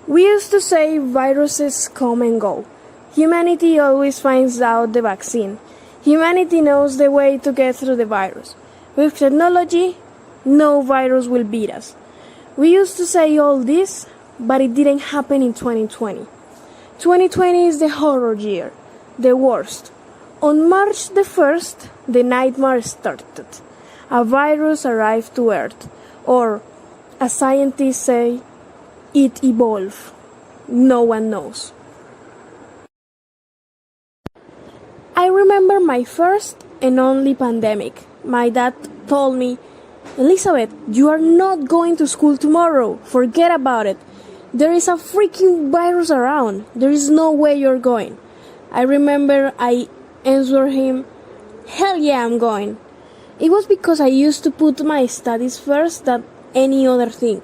We used to say viruses come and go. Humanity always finds out the vaccine. Humanity knows the way to get through the virus. With technology, no virus will beat us. We used to say all this, but it didn't happen in 2020. 2020 is the horror year, the worst. On March the 1st, the nightmare started. A virus arrived to Earth, or, as scientists say, it evolved. No one knows. I remember my first and only pandemic. My dad told me, "Elizabeth, you are not going to school tomorrow. Forget about it. There is a freaking virus around. There is no way you're going." I remember I answered him, "Hell yeah, I'm going." It was because I used to put my studies first than any other thing.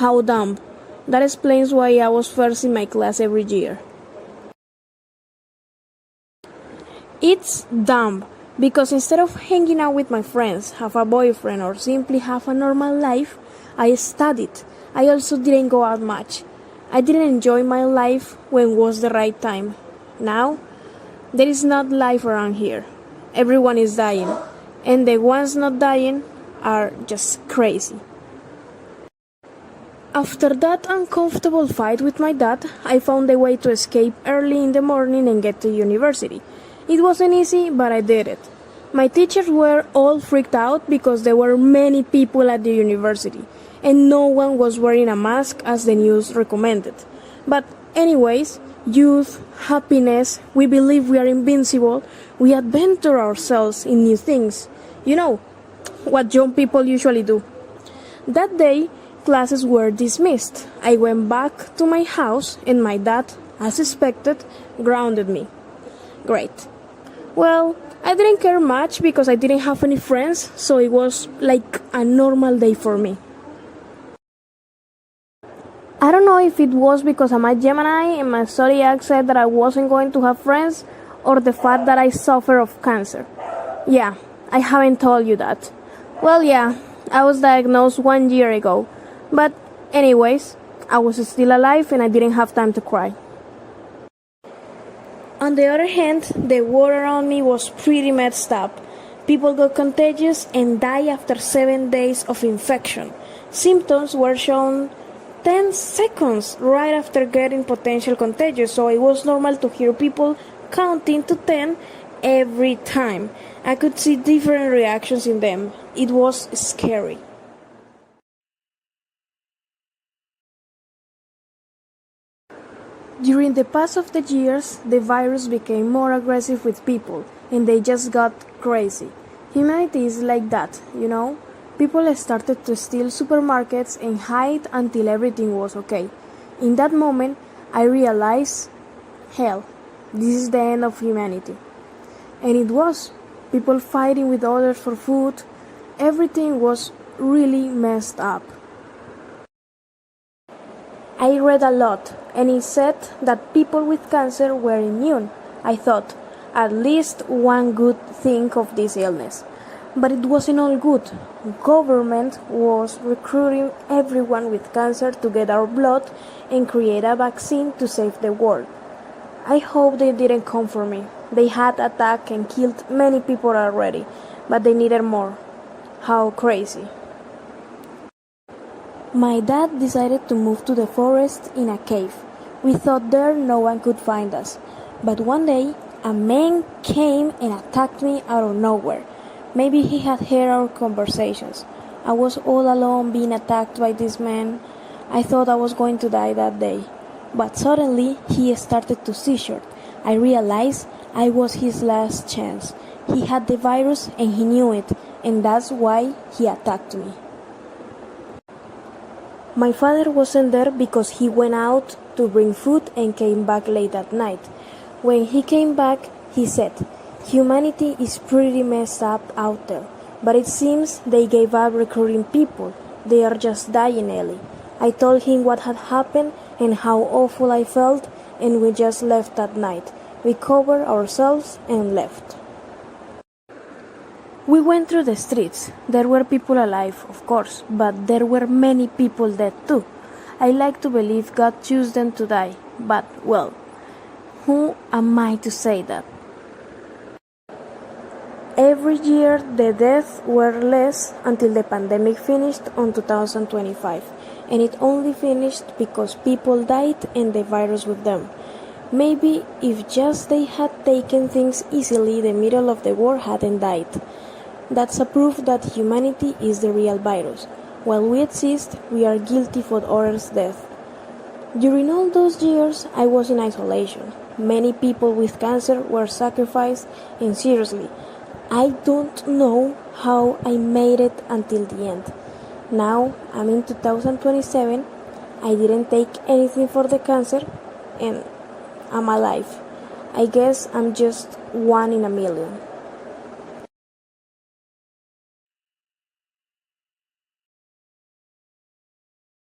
How dumb. That explains why I was first in my class every year. It's dumb because instead of hanging out with my friends, have a boyfriend, or simply have a normal life, I studied. I also didn't go out much. I didn't enjoy my life when was the right time. Now, there is not life around here. Everyone is dying, and the ones not dying are just crazy. After that uncomfortable fight with my dad, I found a way to escape early in the morning and get to university. It wasn't easy, but I did it. My teachers were all freaked out because there were many people at the university, and no one was wearing a mask as the news recommended. But anyways, youth, happiness, we believe we are invincible, we adventure ourselves in new things. You know, what young people usually do. That day, classes were dismissed. I went back to my house and my dad, as expected, grounded me. Great. Well, I didn't care much because I didn't have any friends, so it was like a normal day for me. I don't know if it was because I'm a Gemini and my zodiac said that I wasn't going to have friends, or the fact that I suffer of cancer. Yeah, I haven't told you that. Well, yeah, I was diagnosed 1 year ago. But anyways, I was still alive and I didn't have time to cry. On the other hand, the world around me was pretty messed up. People got contagious and died after 7 days of infection. Symptoms were shown 10 seconds right after getting potential contagious, so it was normal to hear people counting to 10 every time. I could see different reactions in them. It was scary. During the pass of the years, the virus became more aggressive with people, and they just got crazy. Humanity is like that, you know? People started to steal supermarkets and hide until everything was okay. In that moment, I realized, hell, this is the end of humanity. And it was. People fighting with others for food. Everything was really messed up. I read a lot, and it said that people with cancer were immune. I thought, at least one good thing of this illness. But it wasn't all good. Government was recruiting everyone with cancer to get our blood and create a vaccine to save the world. I hope they didn't come for me. They had attacked and killed many people already, but they needed more. How crazy. My dad decided to move to the forest in a cave. We thought there no one could find us. But one day, a man came and attacked me out of nowhere. Maybe he had heard our conversations. I was all alone being attacked by this man. I thought I was going to die that day. But suddenly, he started to seizure. I realized I was his last chance. He had the virus and he knew it, and that's why he attacked me. My father wasn't there because he went out to bring food and came back late at night. When he came back, he said, "Humanity is pretty messed up out there, but it seems they gave up recruiting people. They are just dying early." I told him what had happened and how awful I felt, and we just left that night. We covered ourselves and left. We went through the streets. There were people alive, of course, but there were many people dead too. I like to believe God chose them to die, but, well, who am I to say that? Every year the deaths were less until the pandemic finished on 2025, and it only finished because people died and the virus with them. Maybe if just they had taken things easily, the middle of the war hadn't died. That's a proof that humanity is the real virus. While we exist, we are guilty for others' death. During all those years, I was in isolation. Many people with cancer were sacrificed, and seriously, I don't know how I made it until the end. Now I'm in 2027, I didn't take anything for the cancer, and I'm alive. I guess I'm just one in a million.